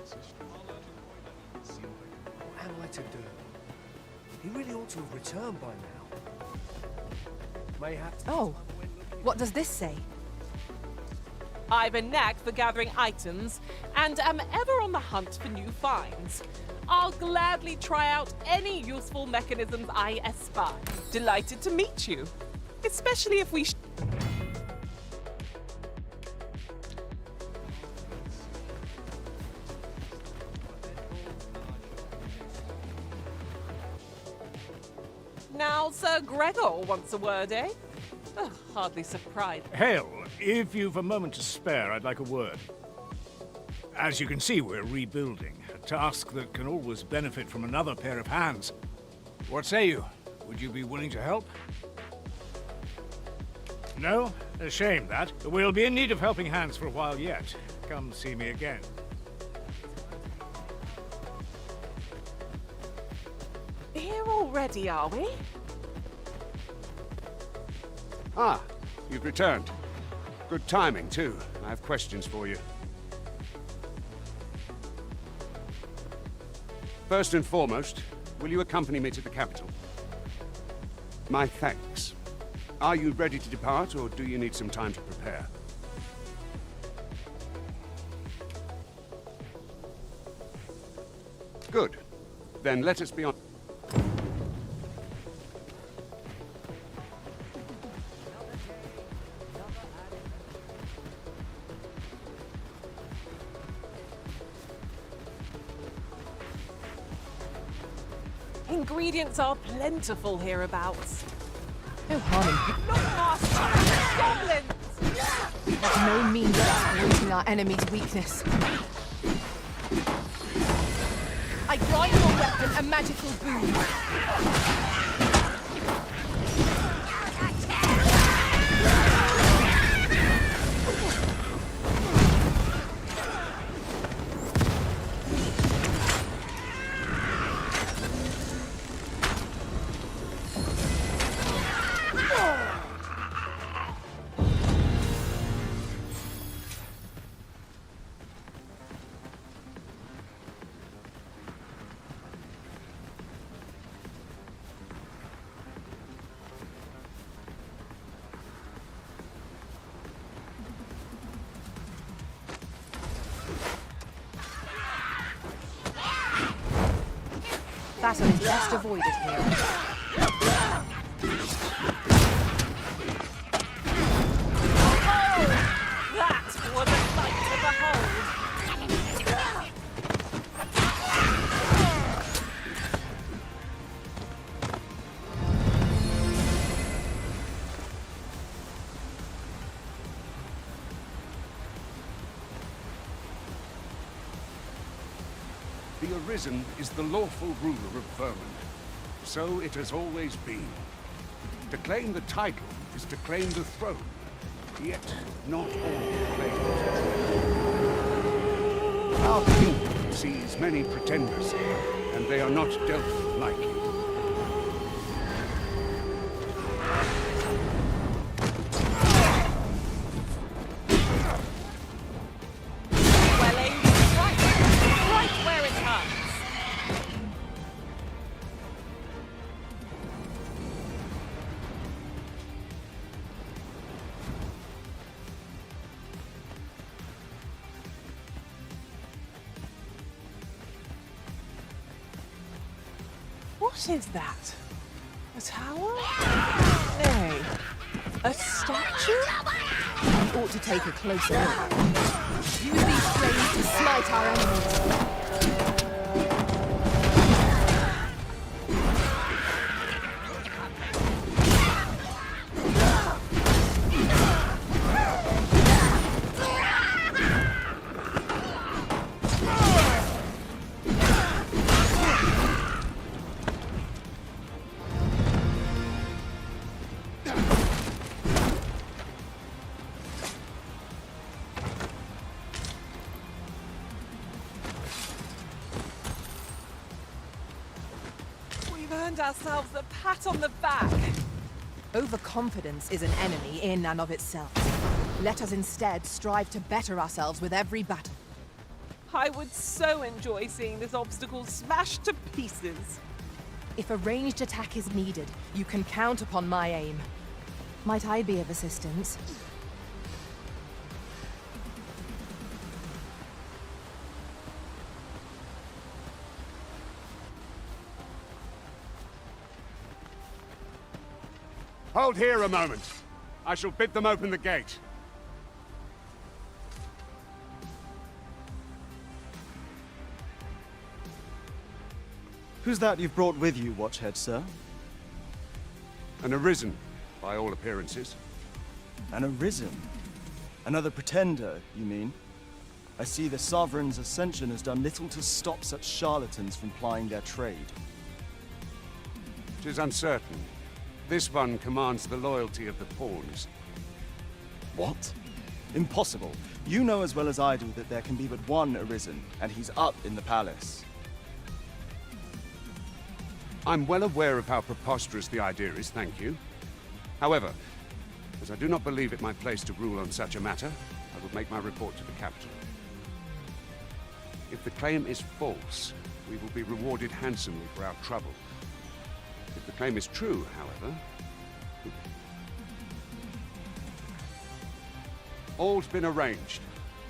What am I to do? He really ought to have returned by now. Mayhap. Oh, what does this say? I've a knack for gathering items and am ever on the hunt for new finds. I'll gladly try out any useful mechanisms I espy. Delighted to meet you, especially if we Now, Sir Gregor wants a word, eh? Oh, hardly surprised. Hail, if you've a moment to spare, I'd like a word. As you can see, we're rebuilding, a task that can always benefit from another pair of hands. What say you? Would you be willing to help? No? A shame, that. We'll be in need of helping hands for a while yet. Come see me again. Here already, are we? Ah, you've returned. Good timing, too. I have questions for you. First and foremost, will you accompany me to the capital? My thanks. Are you ready to depart, or do you need some time to prepare? Good. Then let us be on... Ingredients are plentiful hereabouts. No harm in Not goblins! That's no means of exploiting our enemy's weakness. I grind your weapon a magical boon. Battle is best avoided here. That was a sight to behold! The Arisen is the lawful ruler of Vermund. So it has always been. To claim the title is to claim the throne. Yet, not all claim it. Our kingdom sees many pretenders, and they are not dealt with lightly. Well aimed right where it hurts. What is that? A tower? Nay, a statue? We ought to take a closer look. Use these flames to smite our enemies. We've earned ourselves a pat on the back. Overconfidence is an enemy in and of itself. Let us instead strive to better ourselves with every battle. I would so enjoy seeing this obstacle smashed to pieces. If a ranged attack is needed, you can count upon my aim. Might I be of assistance? Hold here a moment. I shall bid them open the gate. Who's that you've brought with you, Watchhead, sir? An arisen, by all appearances. An arisen? Another pretender, you mean? I see the Sovereign's ascension has done little to stop such charlatans from plying their trade. 'Tis uncertain. This one commands the loyalty of the pawns. What? Impossible. You know as well as I do that there can be but one arisen, and he's up in the palace. I'm well aware of how preposterous the idea is, thank you. However, as I do not believe it my place to rule on such a matter, I will make my report to the capital. If the claim is false, we will be rewarded handsomely for our trouble. If the claim is true, however... All's been arranged.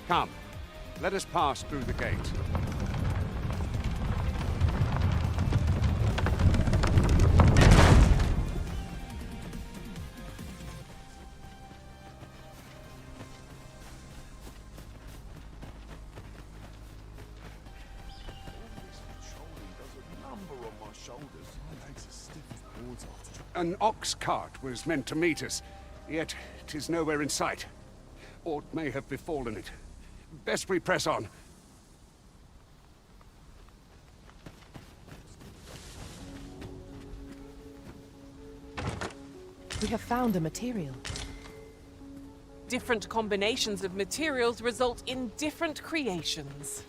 Come, let us pass through the gate. An ox cart was meant to meet us, yet 'tis nowhere in sight. Aught may have befallen it. Best we press on. We have found a material. Different combinations of materials result in different creations.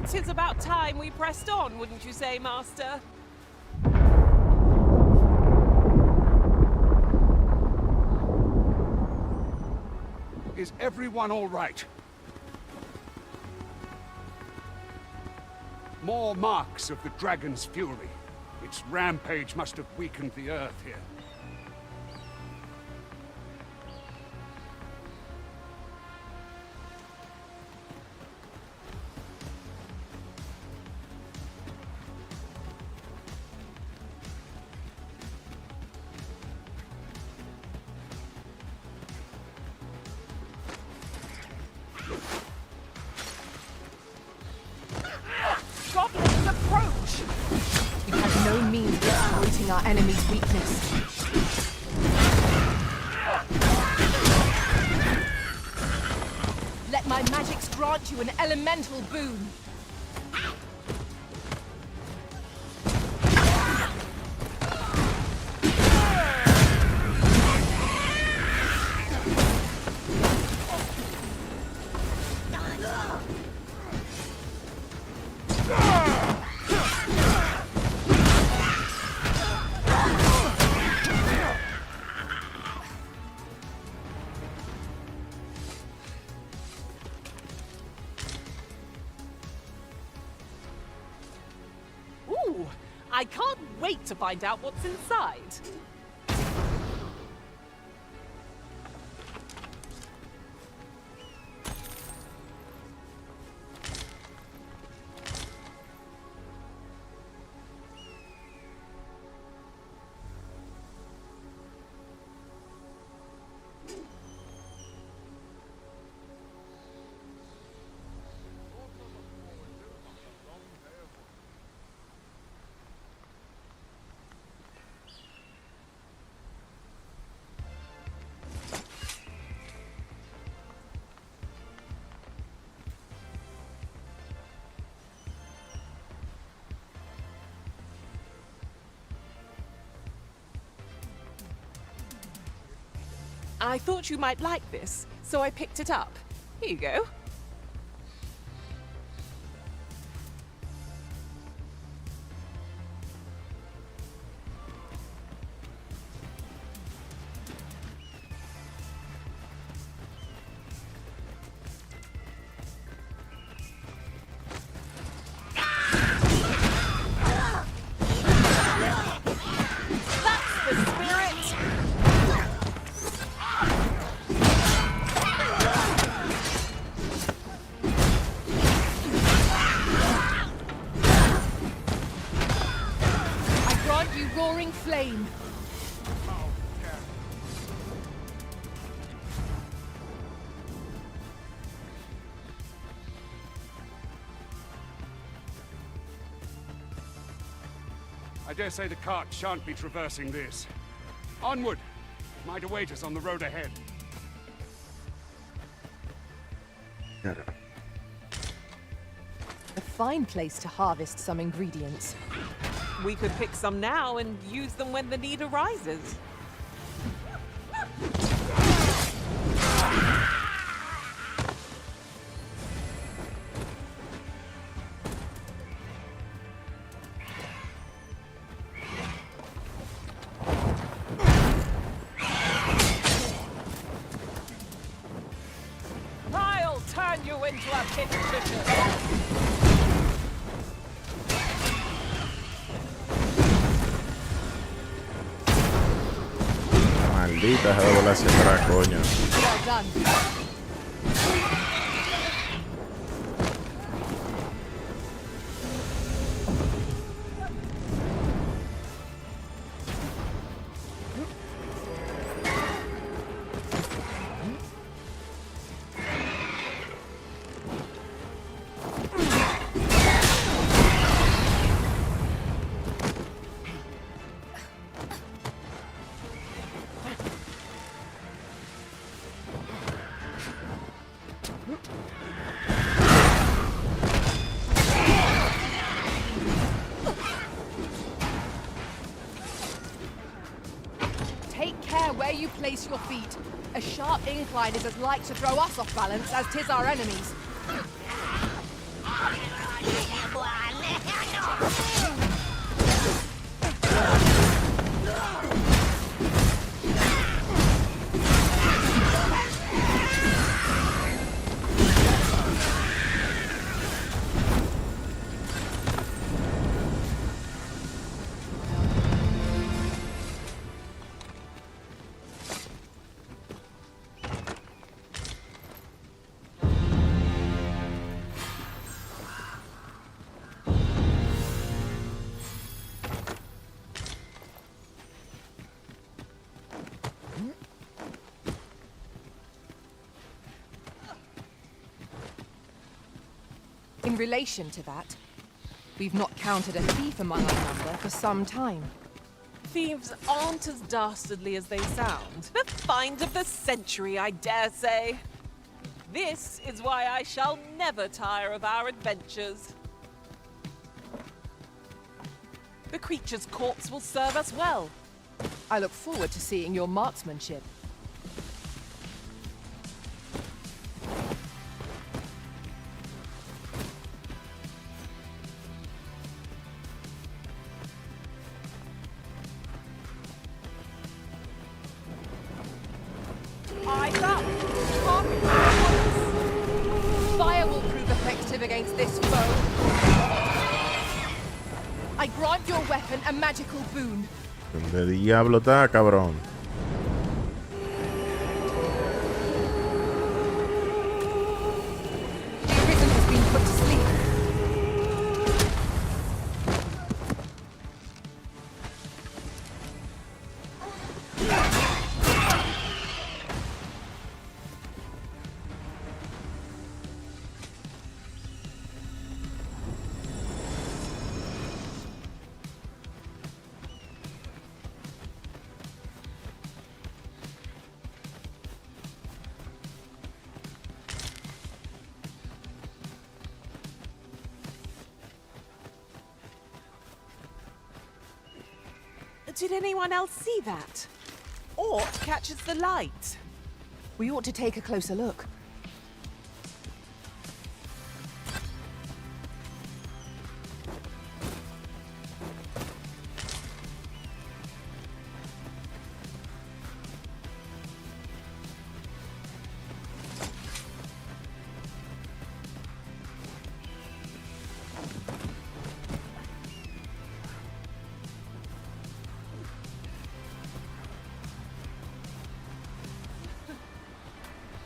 Tis about time we pressed on, wouldn't you say, Master? Is everyone all right? More marks of the dragon's fury. Its rampage must have weakened the earth here. Goblins approach! We have no means of exploiting our enemy's weakness. Let my magics grant you an elemental boon. I can't wait to find out what's inside. I thought you might like this, so I picked it up. Here you go. That's the spirit! Roaring flame. I dare say the cart shan't be traversing this. Onward! It might await us on the road ahead. A fine place to harvest some ingredients. We could pick some now and use them when the need arises. I'll turn you into a pit cushion. Maldita, se va a volar hacia atrás, coño. Well done. Take care where you place your feet. A sharp incline is as like to throw us off balance as 'tis our enemies. In relation to that, we've not counted a thief among our number for some time. Thieves aren't as dastardly as they sound. The find of the century, I dare say. This is why I shall never tire of our adventures. The creature's corpse will serve us well. I look forward to seeing your marksmanship. Eyes up! Target Fire will prove effective against this foe. I grant your weapon a magical boon. ¿Dónde diablo está, cabrón? The Arisen has been put to sleep. Did anyone else see that? Or catches the light? We ought to take a closer look.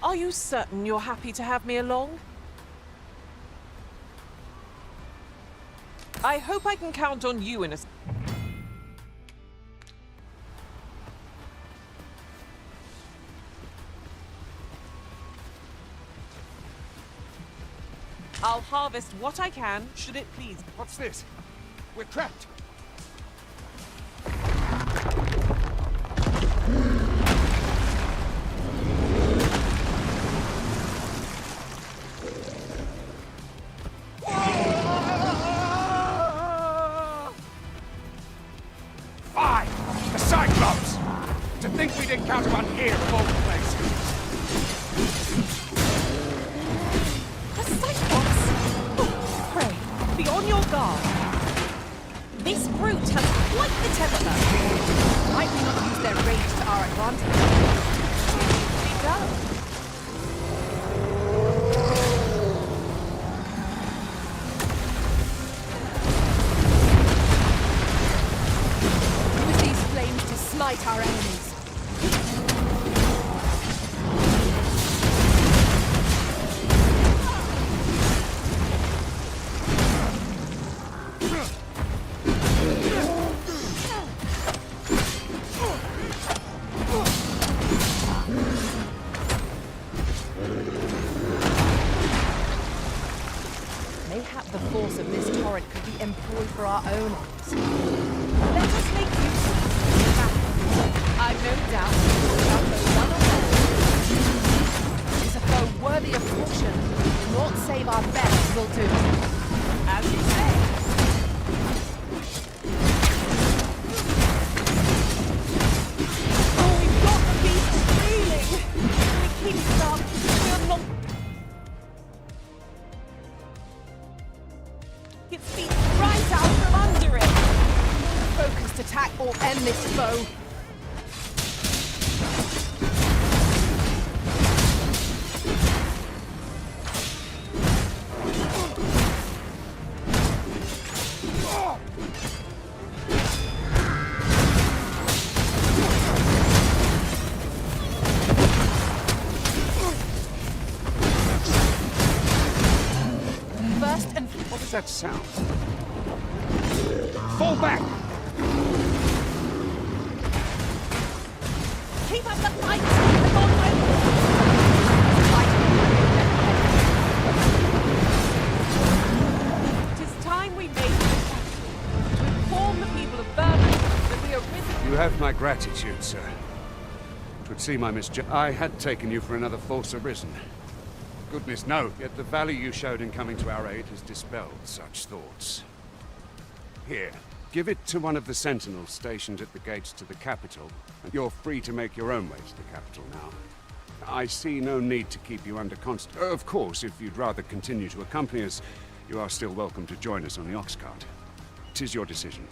Are you certain you're happy to have me along? I hope I can count on you in a... I'll harvest what I can, should it please. What's this? We're trapped. Fine! The Cyclops! To think we'd encounter one here of all places. The Cyclops! Oh, pray, be on your guard. This brute has quite the temper. Might we not use their rage to our advantage? Be done. Use these flames to smite our enemies. Mayhap the force of this torrent could be employed for our own ends. Let us make use of it. I've no doubt we will outgo one of them. It is a foe worthy of caution. Naught save our best will do. As you say. Oh, we've got the beast reeling. If we keep it up, we'll not... Its feet right out from under it. Focused attack or end this foe. First and What does that sound? Fall back! Keep up the fight! I'm on my way! It is time we made this action. To inform the people of Vernon that we are risen. You have my gratitude, sir. It would seem I misjudged. I had taken you for another false arisen. Goodness, no. Yet the value you showed in coming to our aid has dispelled such thoughts. Here, give it to one of the sentinels stationed at the gates to the capital, and you're free to make your own way to the capital now. I see no need to keep you under constant... Of course, if you'd rather continue to accompany us, you are still welcome to join us on the ox cart. 'Tis your decision.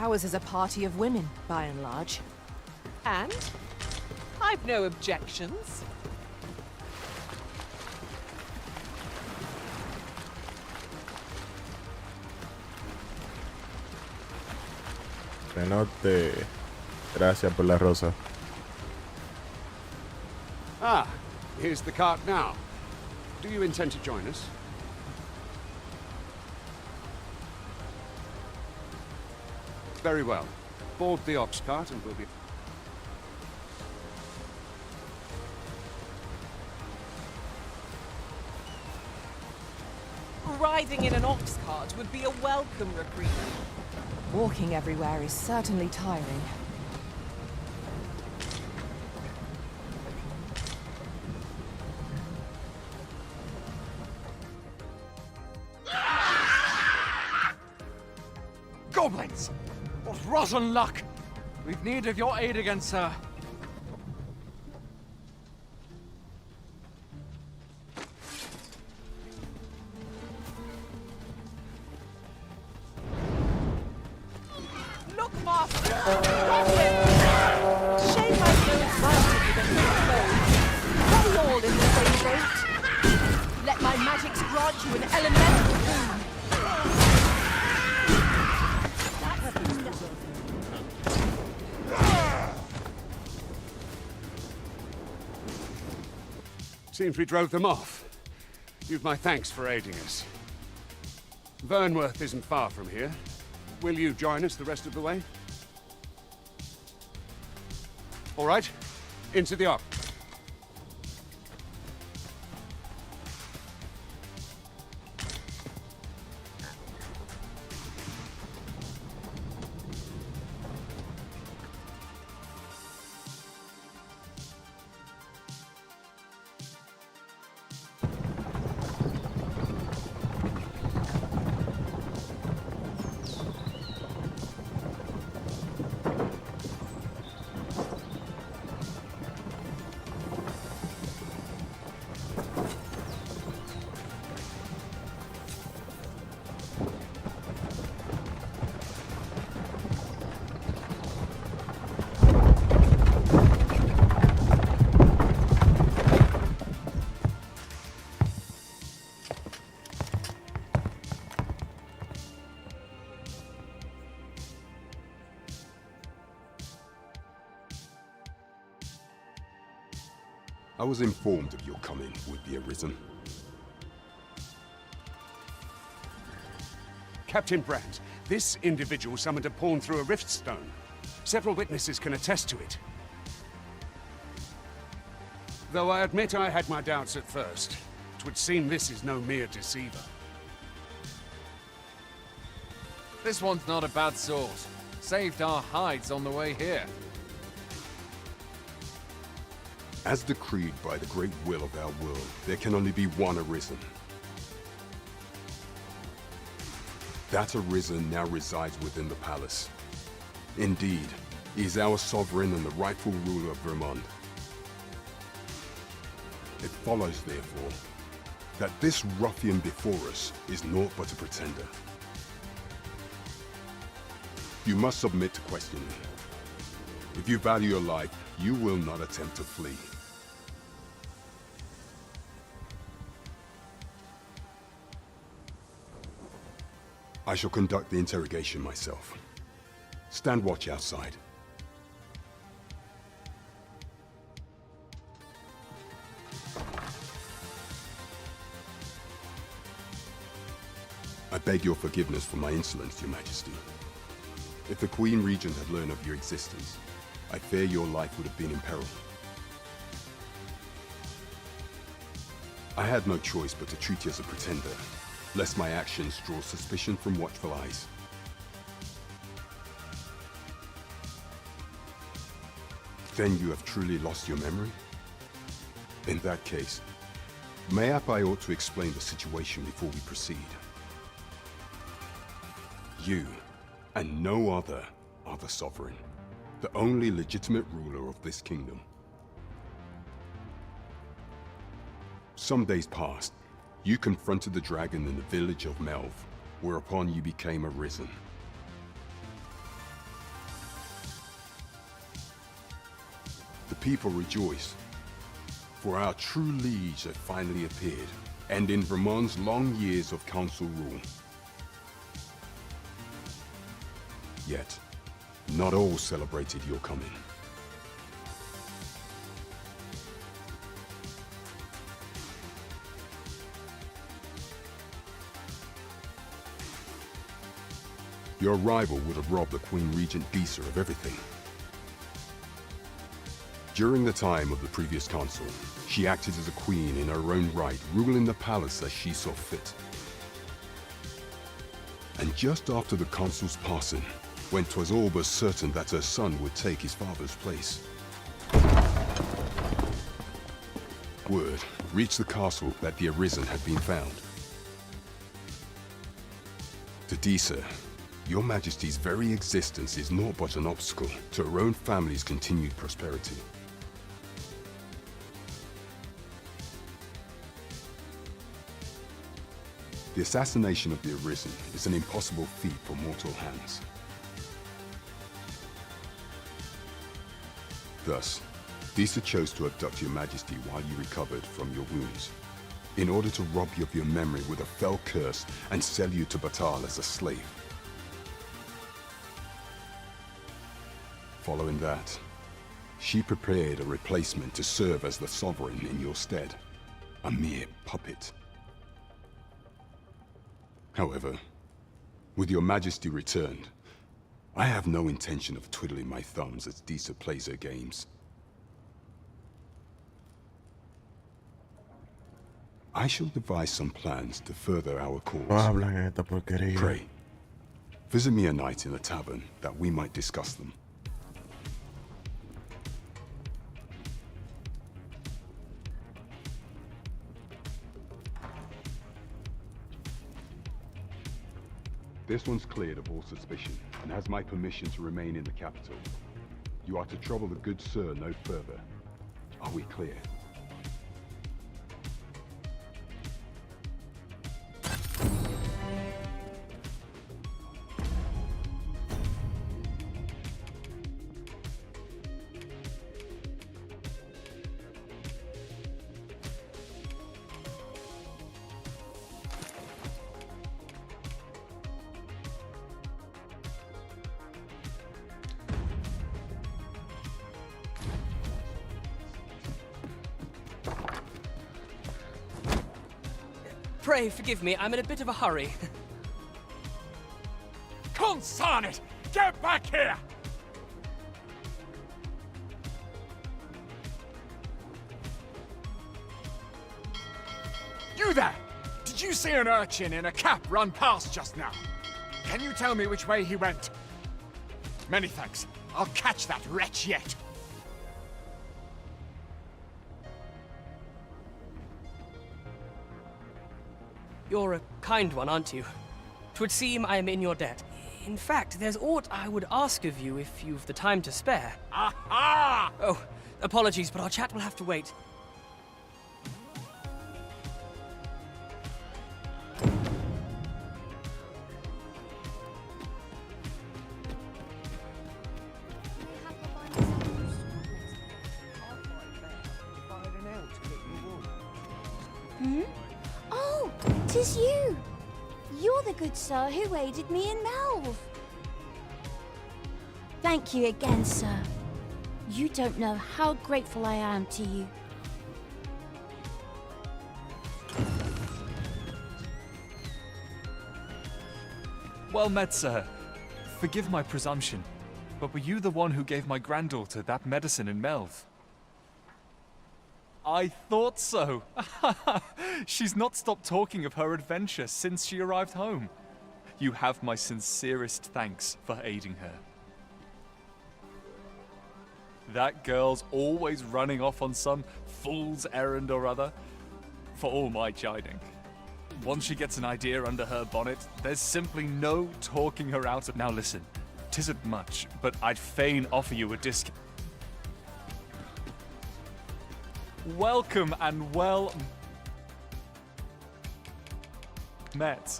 Ours is a party of women, by and large. And I've no objections. Renote. Gracias por la rosa. Ah, here's the cart now. Do you intend to join us? Very well. Board the ox cart and we'll be... Riding in an ox cart would be a welcome reprieve. Walking everywhere is certainly tiring. Goblins! What rotten luck! We've need of your aid again, sir. Look, Master! Goblin! Shame I don't fight it with a new clothes. Roll all in the same boat. Let my magics grant you an elemental boon. Seems we drove them off. You've my thanks for aiding us. Vernworth isn't far from here. Will you join us the rest of the way? All right, into the ox. I was informed of your coming would be arisen. Captain Brandt, this individual summoned a pawn through a rift stone. Several witnesses can attest to it. Though I admit I had my doubts at first. 'Twould seem this is no mere deceiver. This one's not a bad sort. Saved our hides on the way here. As decreed by the great will of our world, there can only be one arisen. That arisen now resides within the palace. Indeed, he is our sovereign and the rightful ruler of Vermont. It follows, therefore, that this ruffian before us is naught but a pretender. You must submit to questioning. If you value your life, you will not attempt to flee. I shall conduct the interrogation myself. Stand watch outside. I beg your forgiveness for my insolence, Your Majesty. If the Queen Regent had learned of your existence, I fear your life would have been in peril. I had no choice but to treat you as a pretender, lest my actions draw suspicion from watchful eyes. Then you have truly lost your memory? In that case, mayhap I ought to explain the situation before we proceed. You, and no other, are the sovereign, the only legitimate ruler of this kingdom. Some days past, you confronted the dragon in the village of Melv, whereupon you became arisen. people rejoice. For our true liege had finally appeared, ending Vermont's long years of council rule. Yet, not all celebrated your coming. Your arrival would have robbed the Queen Regent Disa of everything. During the time of the previous consul, she acted as a queen in her own right, ruling the palace as she saw fit. And just after the consul's passing, when 'twas all but certain that her son would take his father's place, word reached the castle that the Arisen had been found. To Disa, your Majesty's very existence is naught but an obstacle to her own family's continued prosperity. The assassination of the Arisen is an impossible feat for mortal hands. Thus, Disa chose to abduct your Majesty while you recovered from your wounds, in order to rob you of your memory with a fell curse and sell you to Batal as a slave. Following that, she prepared a replacement to serve as the sovereign in your stead, a mere puppet. However, with your Majesty returned, I have no intention of twiddling my thumbs as Disa plays her games. I shall devise some plans to further our cause. No hablan esta porquería. Pray, visit me a night in the tavern that we might discuss them. This one's cleared of all suspicion, and has my permission to remain in the capital. You are to trouble the good sir no further. Are we clear? Pray forgive me, I'm in a bit of a hurry. Consign it! Get back here! You there! Did you see an urchin in a cap run past just now? Can you tell me which way he went? Many thanks. I'll catch that wretch yet. You're a kind one, aren't you? 'Twould seem I am in your debt. In fact, there's aught I would ask of you if you've the time to spare. Aha! Oh, apologies, but our chat will have to wait. Oh, 'tis you! You're the good sir who aided me in Melve. Thank you again, sir. You don't know how grateful I am to you. Well met, sir. Forgive my presumption, but were you the one who gave my granddaughter that medicine in Melve? I thought so. She's not stopped talking of her adventure since she arrived home. You have my sincerest thanks for aiding her. That girl's always running off on some fool's errand or other, for all my chiding. Once she gets an idea under her bonnet, there's simply no talking her out of. Now listen, 'tisn't much, but I'd fain offer you a discount. Welcome and well met.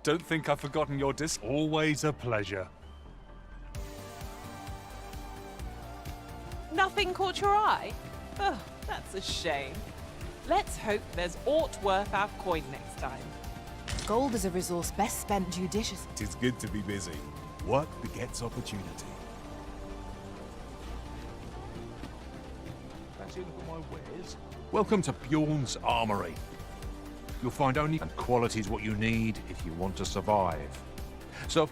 Don't think I've forgotten your disc. Always a pleasure. Nothing caught your eye? Oh, that's a shame. Let's hope there's aught worth our coin next time. Gold is a resource best spent judiciously. It's good to be busy. Work begets opportunity. Fancy a look at my wares? Welcome to Bjorn's Armory. You'll find only qualities what you need if you want to survive. So,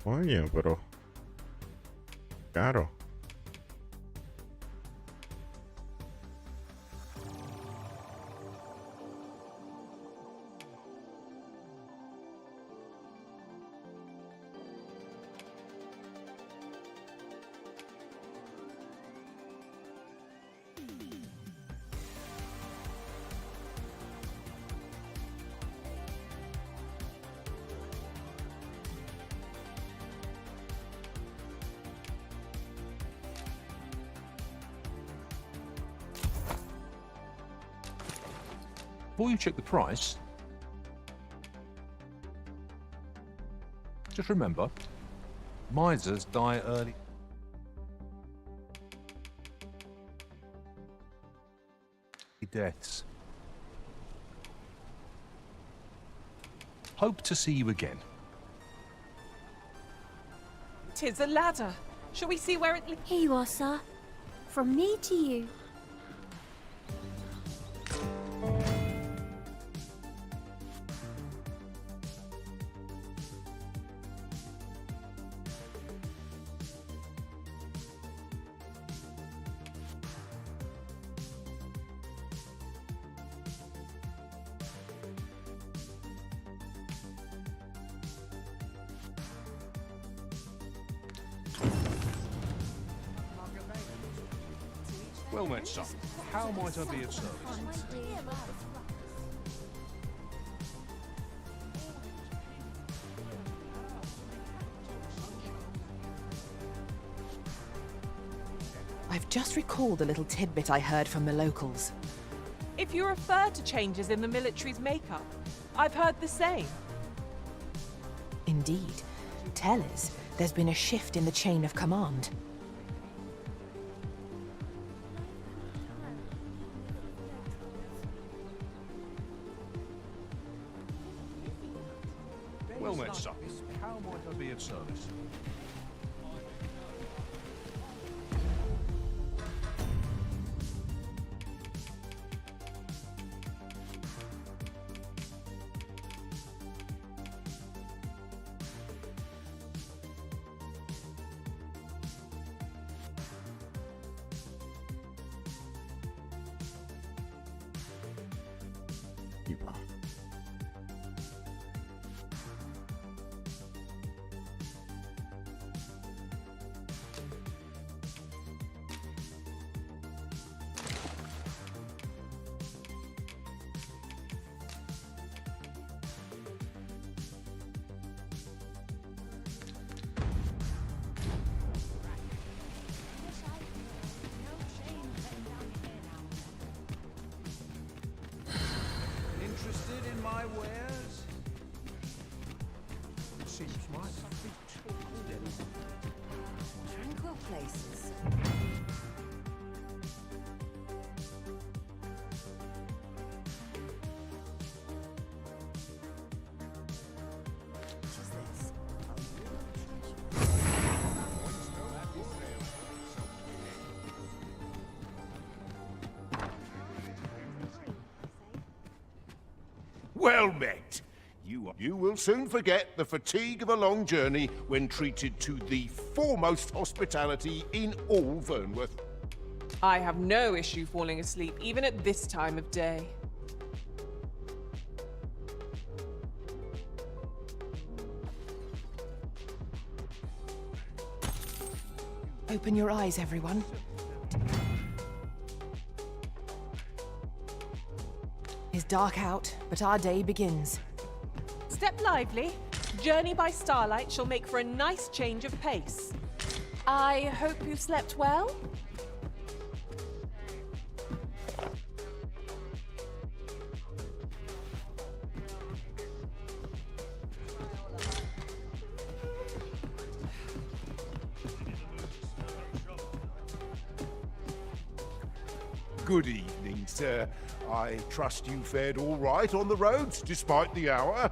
Coño, pero caro. before you check the price, just remember, misers die early. Deaths. Hope to see you again. 'Tis a ladder. Shall we see where it leads? Here you are, sir. From me to you. Well met, son. How might I be of service? I've just recalled a little tidbit I heard from the locals. If you refer to changes in the military's makeup, I've heard the same. Indeed. Tell us, there's been a shift in the chain of command. Well met, son. How might I be of service? Interested in my wares? Seems my feet. Tranquil places. What is this? Well met. You will soon forget the fatigue of a long journey when treated to the foremost hospitality in all Vernworth. I have no issue falling asleep, even at this time of day. Open your eyes, everyone. It's dark out, but our day begins. Step lively. Journey by starlight shall make for a nice change of pace. I hope you slept well? Good evening, sir. I trust you fared all right on the roads, despite the hour.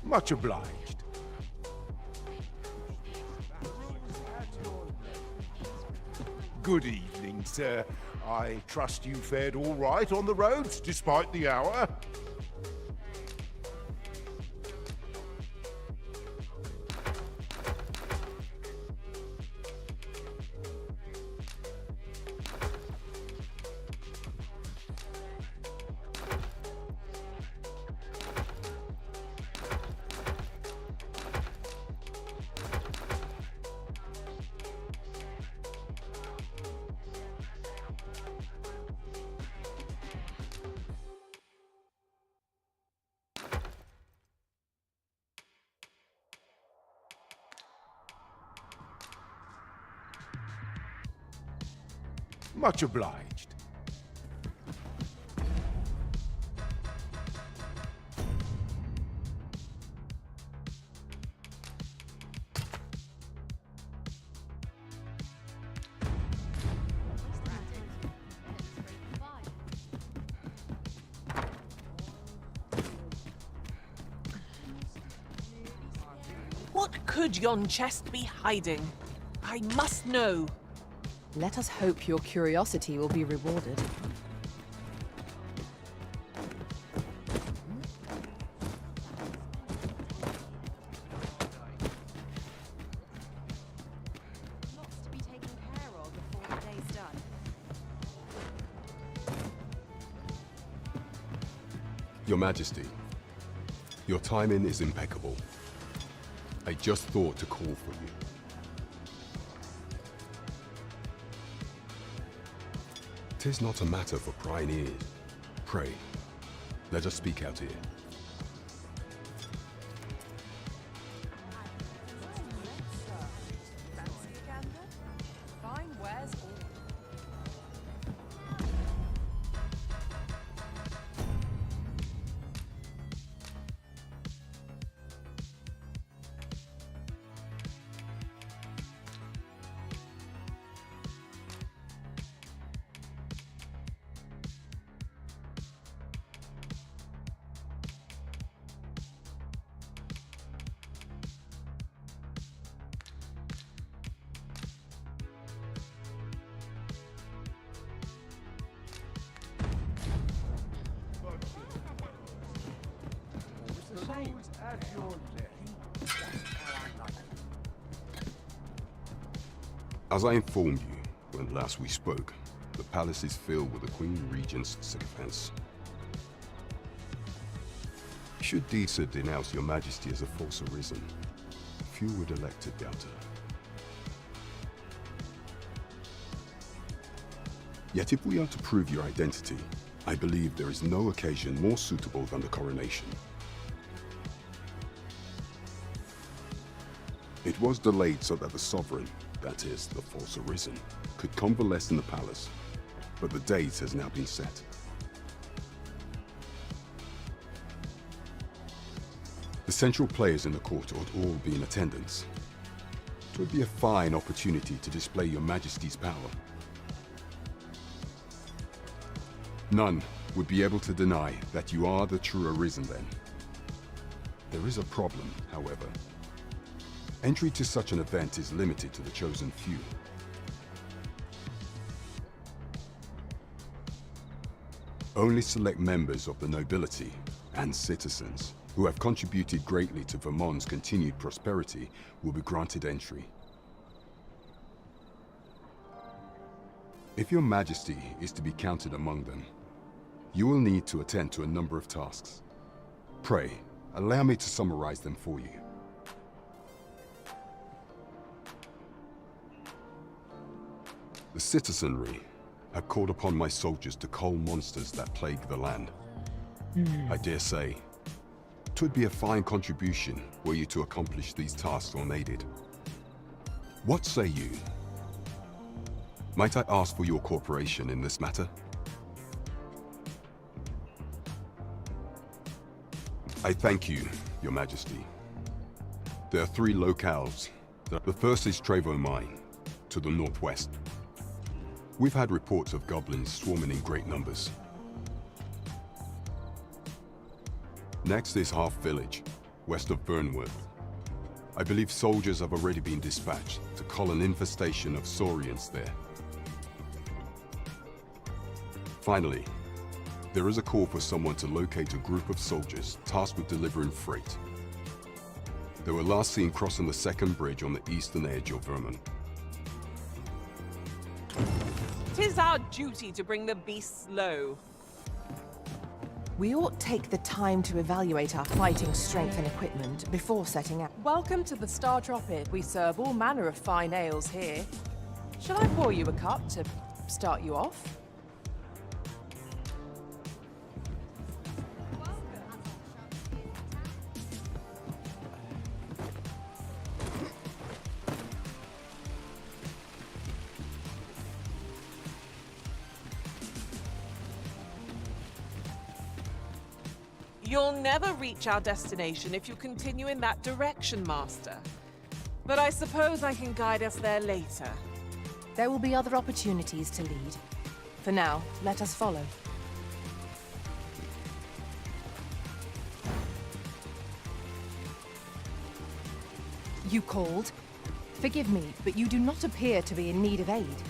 Much obliged. Good evening, sir. I trust you fared all right on the roads, despite the hour. Much obliged. What could yon chest be hiding? I must know. Let us hope your curiosity will be rewarded. Lots to be taken care of before the day's done. Your Majesty, your timing is impeccable. I just thought to call for you. Tis not a matter for prying ears. Pray, let us speak out here. Fine wares all. As I informed you when last we spoke, the palace is filled with the Queen Regent's sycophants. Should Disa denounce your Majesty as a false arisen, few would elect to doubt her. Yet if we are to prove your identity, I believe there is no occasion more suitable than the coronation. It was delayed so that the sovereign, that is, the false arisen, could convalesce in the palace, but the date has now been set. The central players in the court ought all be in attendance. It would be a fine opportunity to display your Majesty's power. None would be able to deny that you are the true arisen then. There is a problem, however. Entry to such an event is limited to the chosen few. Only select members of the nobility and citizens who have contributed greatly to Vermont's continued prosperity will be granted entry. If your Majesty is to be counted among them, you will need to attend to a number of tasks. Pray, allow me to summarize them for you. The citizenry had called upon my soldiers to cull monsters that plague the land. I dare say, 'twould be a fine contribution were you to accomplish these tasks unaided. What say you? Might I ask for your cooperation in this matter? I thank you, Your Majesty. There are 3 locales. The first is Trevo Mine, to the northwest. We've had reports of goblins swarming in great numbers. Next is Half Village, west of Burnworth. I believe soldiers have already been dispatched to cull an infestation of saurians there. Finally, there is a call for someone to locate a group of soldiers tasked with delivering freight. They were last seen crossing the second bridge on the eastern edge of Vermont. 'Tis our duty to bring the beasts low. We ought take the time to evaluate our fighting strength and equipment before setting out. Welcome to the Star Dropit. We serve all manner of fine ales here. Shall I pour you a cup to start you off? You'll never reach our destination if you continue in that direction, Master. But I suppose I can guide us there later. There will be other opportunities to lead. For now, let us follow. You called? Forgive me, but you do not appear to be in need of aid.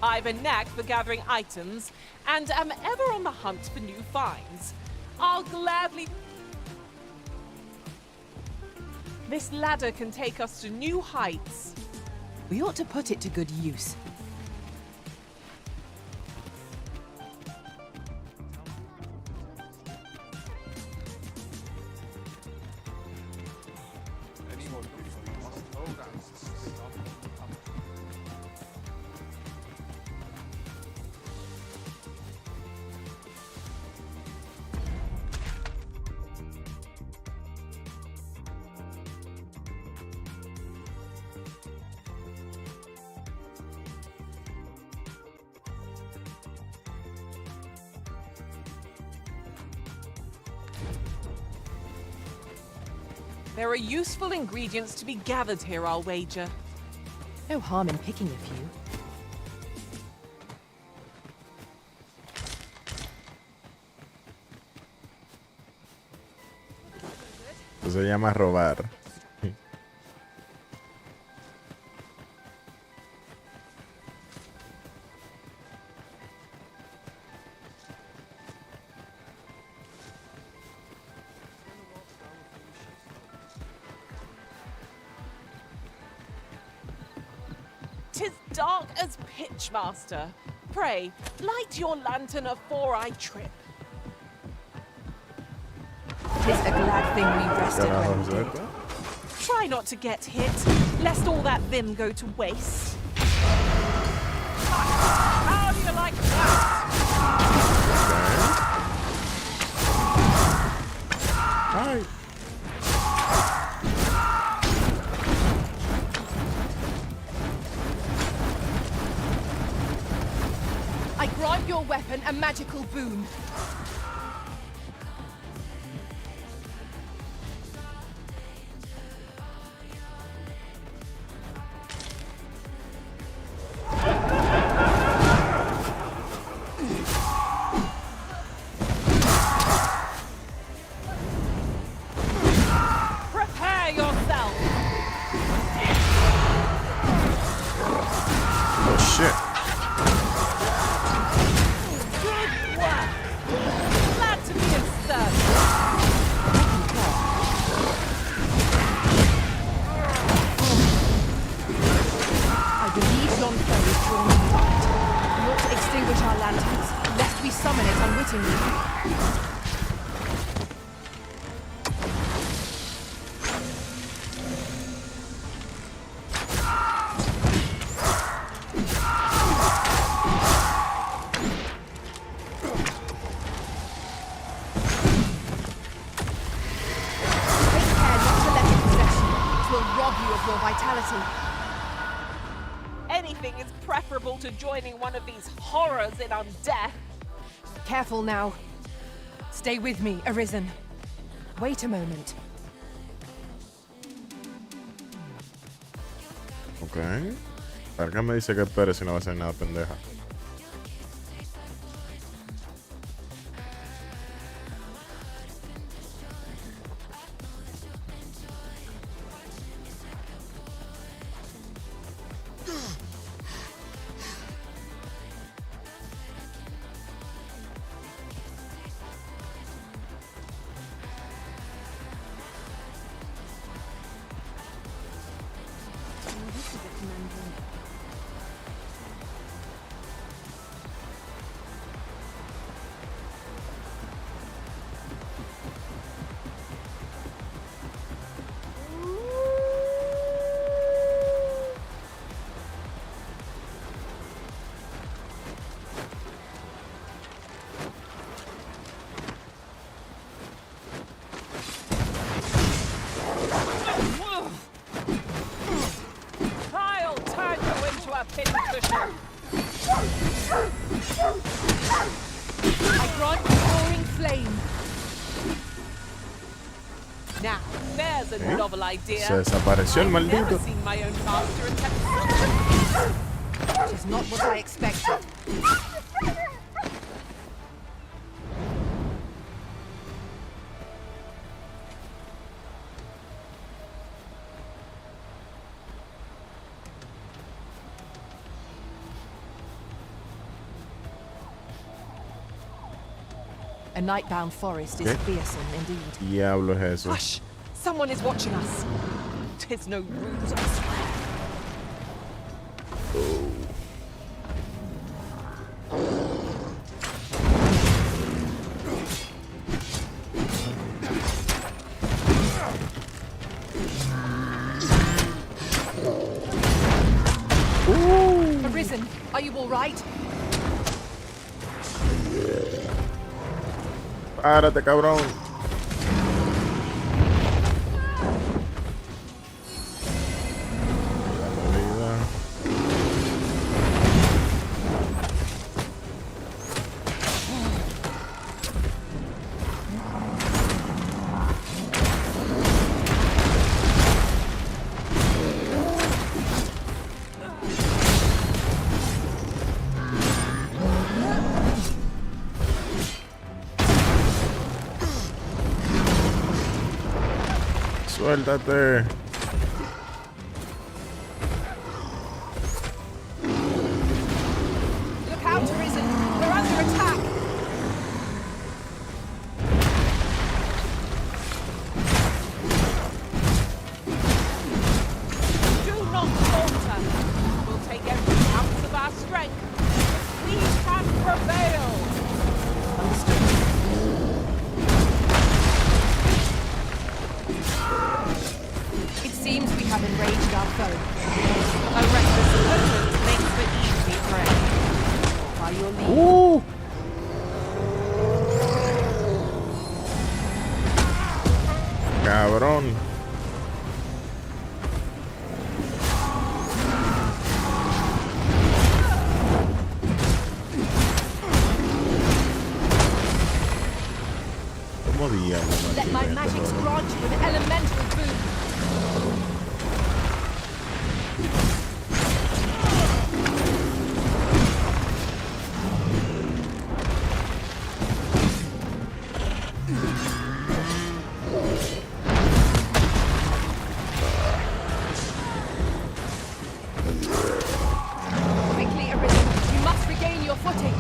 I've a knack for gathering items, and am ever on the hunt for new finds. I'll gladly... This ladder can take us to new heights. We ought to put it to good use. There are useful ingredients to be gathered here, I'll wager. No harm in picking a few. Eso se llama robar. Tis dark as pitch, Master. Pray, light your lantern afore I trip. Tis a glad thing we rested when we did. Try not to get hit, lest all that vim go to waste. How do you like that? Hi. I grant your weapon a magical boon. Prepare yourself! Oh shit. Good work! Glad to be of service. I believe yon foe is drawn to fight. We ought to extinguish our lanterns, lest we summon it unwittingly. anything is preferable to joining one of these horrors in undeath. Careful now. Stay with me, Arisen. Wait a moment. Ok. Acá me dice que espere si no va a ser nada pendeja. I grant roaring flame. Now, there's a novel idea. Se desapareció el I've maldito. never seen my own master attempt such a feat. That is not what I expected. A nightbound forest is fearsome indeed. Diablo es eso. Hush! Someone is watching us. 'Tis no ruse, I swear. Arisen, are you all right? Párate, cabrón. Suéltate. Look out, Arisen! We're under attack! Do not falter. We'll take every ounce of our strength. We can prevail. It seems we have enraged our foe. A reckless opponent makes for easy prey. By your lead. Cabrón. ¿Cómo diablos? Let my magics grant you an elemental boon. Quickly, Arisen, you must regain your footing.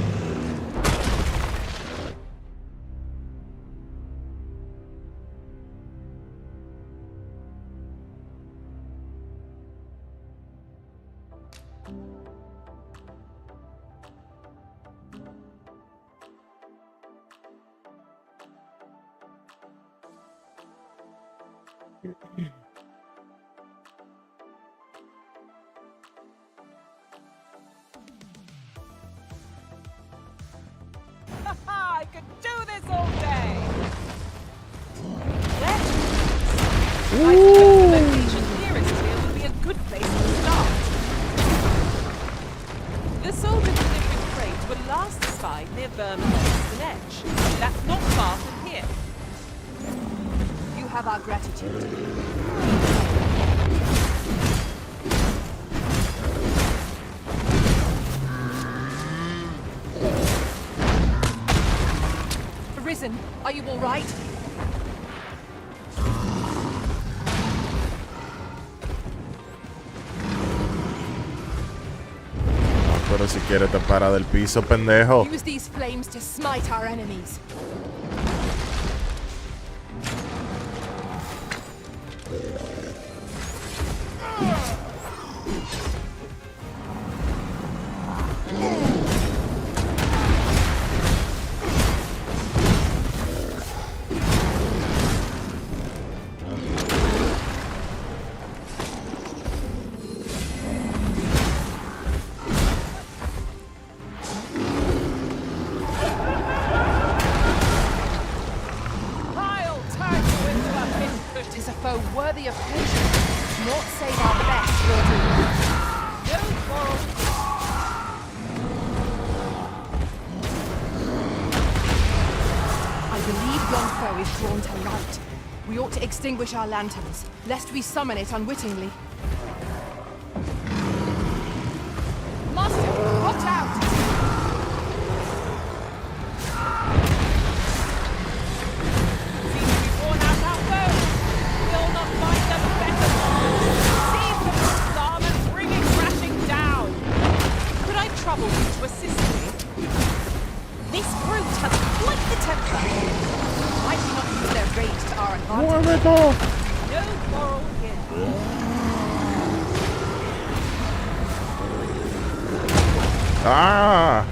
I could do this all day. Let's I suppose the location nearest here would be a good place to start. The soldiers delivering freight were last spied near Vermon's eastern edge. That's not far from here. You have our gratitude. Risen, are you all right? Pero si quieres te para del piso, pendejo. Use these flames to smite our enemies. Worthy of patience, naught save our best will do. No quarrel. I believe yon foe is drawn to light. We ought to extinguish our lanterns, lest we summon it unwittingly. Master, watch out! Trouble you to assist me. This brute has quite the temper. Might we not use their rage to our advantage? No quarrel here. Ah!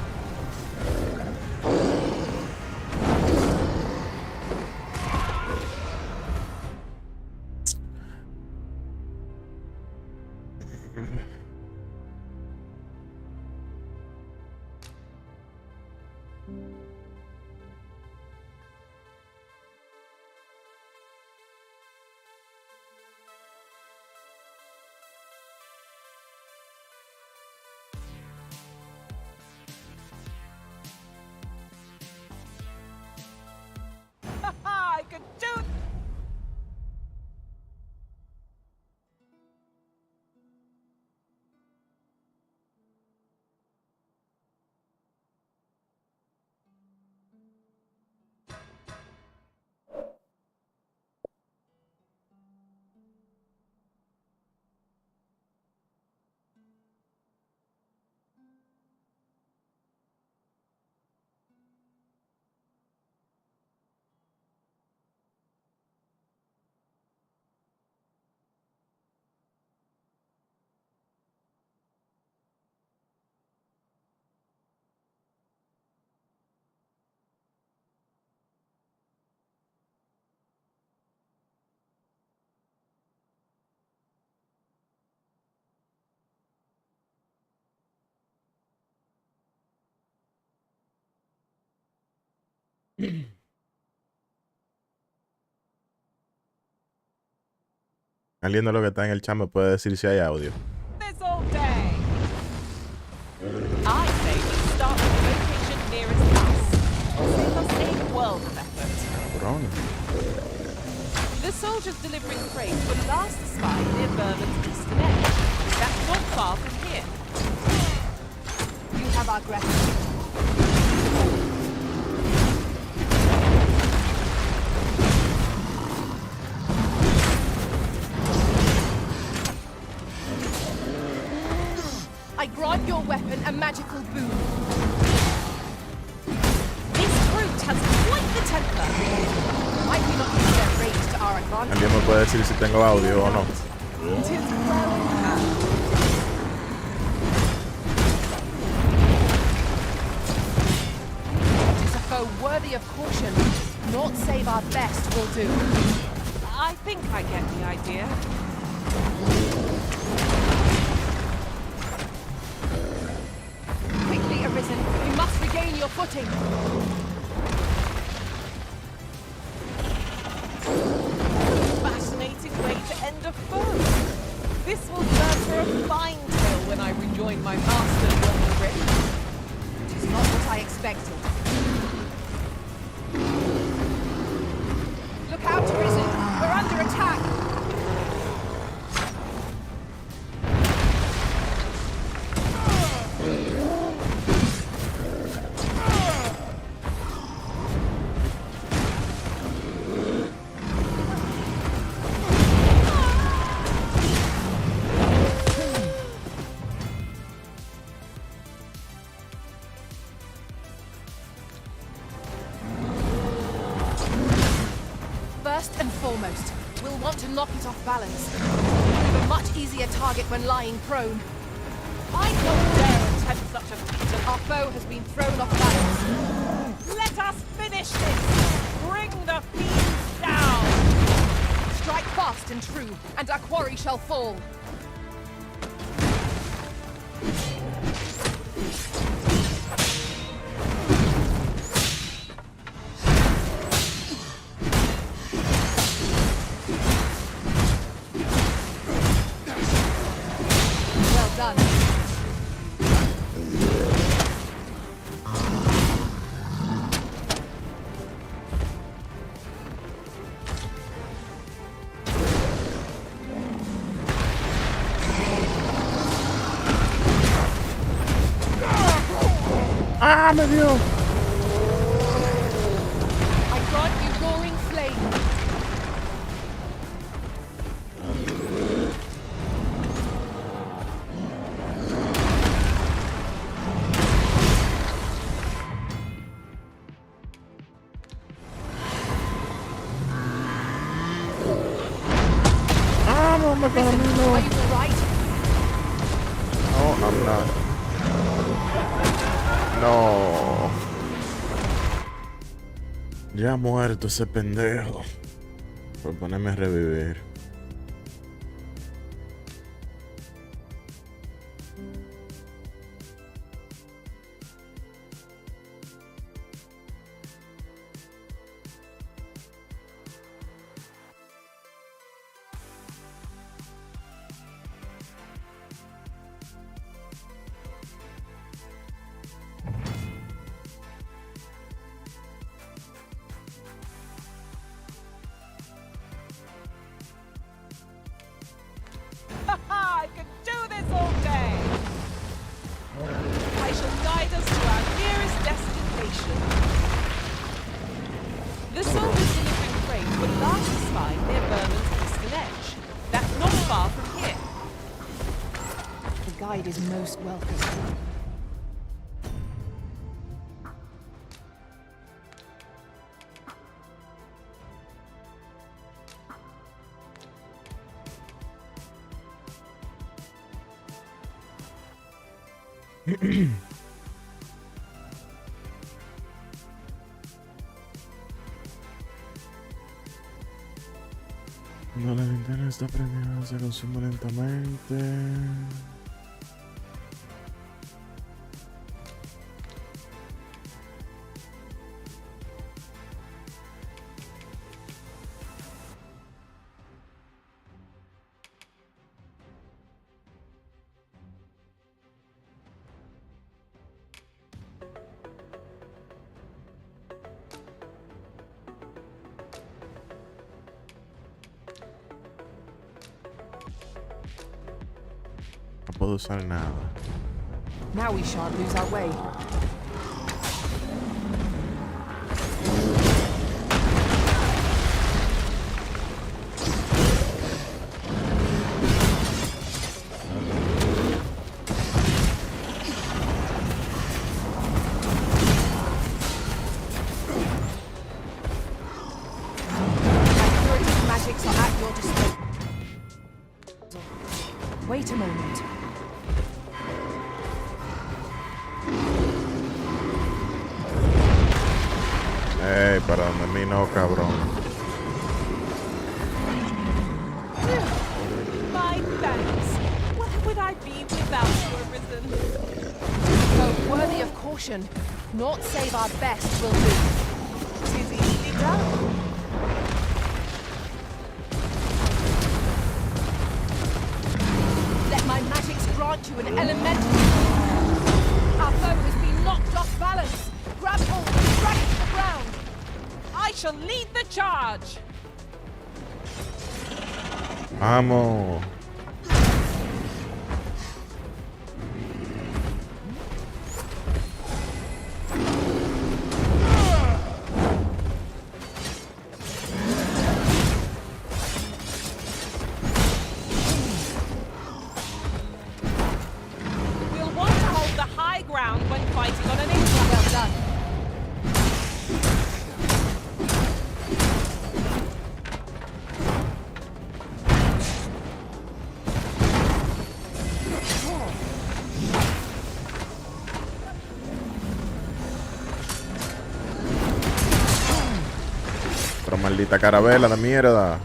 I could do. Alguien de lo que está en el chat me puede decir si hay audio. This all day. I say we start with the location nearest us. Save us a world of effort. Cabrón. The soldiers delivering freight were last spied near Vermon's eastern edge. That's not far from here. You have our gratitude. I grant your weapon a magical boon. This brute has quite the temper. Might we not use their rage to our advantage? Alguien me puede decir si tengo audio o no. It is well in hand. It is a foe worthy of caution. Naught save our best will do. I think I get the idea. Quickly, Arisen. You must regain your footing. Fascinating way to end a foe. This will serve for a fine tale when I rejoin my master beyond the grip. It is not what I expected. Look out, Risen! We're under attack! First and foremost, we'll want to knock it off balance. We're a much easier target when lying prone. I don't dare attempt such a feat. Our foe has been thrown off balance. Let us finish this! Bring the fiends down! Strike fast and true, and our quarry shall fall. Well done. ¡Ah, me dio! I grant you roaring flame. ¡Ah, no me Are you terminó! all right? No, I'm not. No. Ya ha muerto ese pendejo. Por ponerme a revivir. I could do this all day! I shall guide us to our nearest destination. The soldiers delivering freight were last spied near Berman's eastern edge. That's not far from here. The guide is most welcome. Cuando la linterna está prendida se consume lentamente. No puedo usar nada. Now we shan't lose our way. My curative magics are at your disposal. Wait a moment. Ey, para donde mí no, cabrón. My thanks. Where would I be without you, Arisen? Though worthy of caution, naught save our best will do. 'Tis easily done. Let my magics grant you an elemental. shall lead the charge. Vamos. We'll want to hold the high ground when fighting on an incline. Well done. Pero maldita carabela de mierda.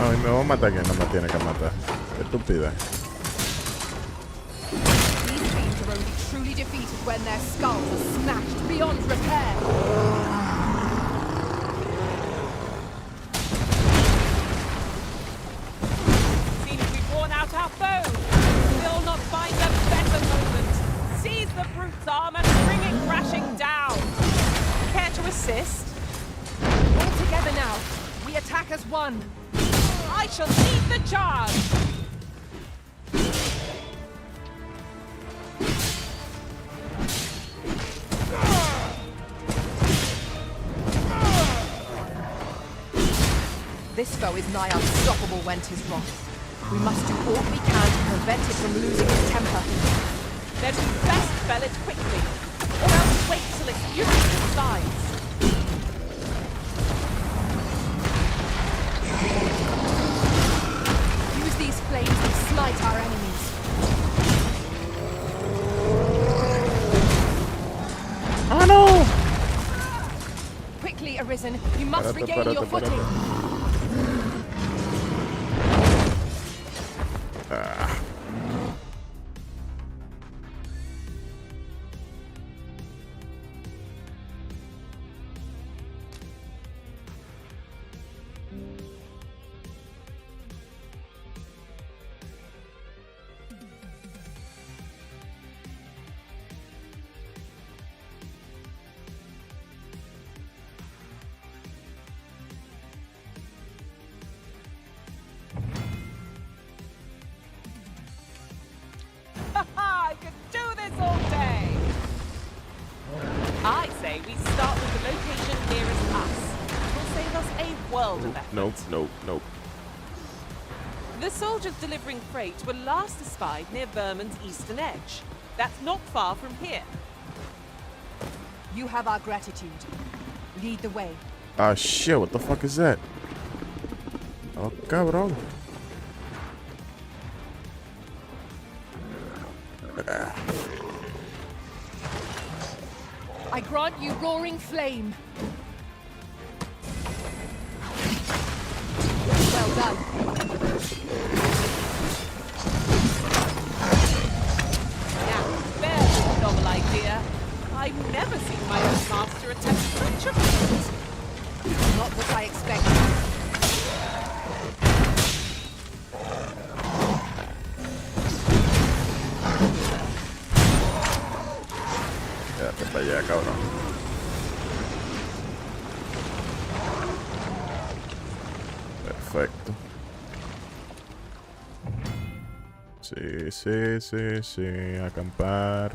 Ay, me va a matar quien no me tiene que matar. Qué estúpida. These fiends are only truly defeated when their skulls are smashed beyond repair. Seems we've worn out our foes. Still not find a better moment. Seize the brute's arm and bring it crashing down. Care to assist? All together now. We attack as one. I shall lead the charge. This foe is nigh unstoppable when 'tis wrath. We must do all we can to prevent it from losing its temper. Then we best fell it quickly, or else wait till its fury subsides. Use these flames to smite our enemies. ¡Ah, no! Quickly, Arisen, you must regain your footing. I could do this all day. I say we start with the location nearest us. It will save us a world of effort. Nope, nope, nope. The soldiers delivering freight were last espied near Vermin's eastern edge. That's not far from here. You have our gratitude. Lead the way. Ah, shit, what the fuck is that? Oh, cabrón. I grant you roaring flame. Well done. Now, there's a novel idea. I've never seen my own master attempt such a feat. Not what I expected. Quédate para allá, cabrón. Perfecto. Sí, sí, sí, sí. Acampar.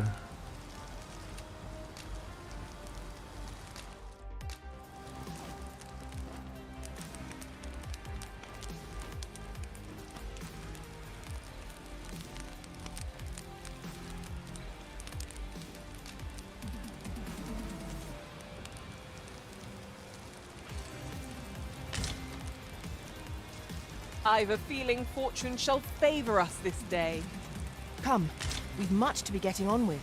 I've a feeling fortune shall favor us this day. Come, we've much to be getting on with.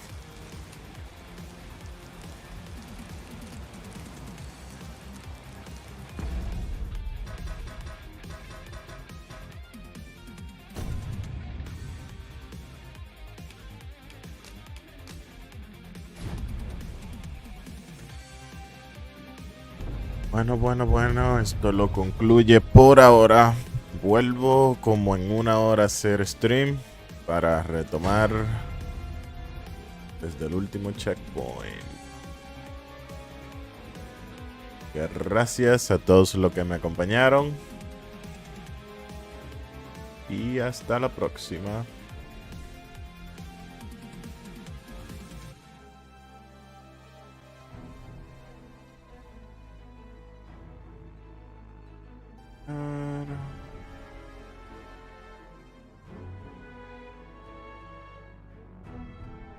Bueno, esto lo concluye por ahora. Vuelvo como en 1 hora a hacer stream para retomar desde el último checkpoint. Gracias a todos los que me acompañaron. Y hasta la próxima.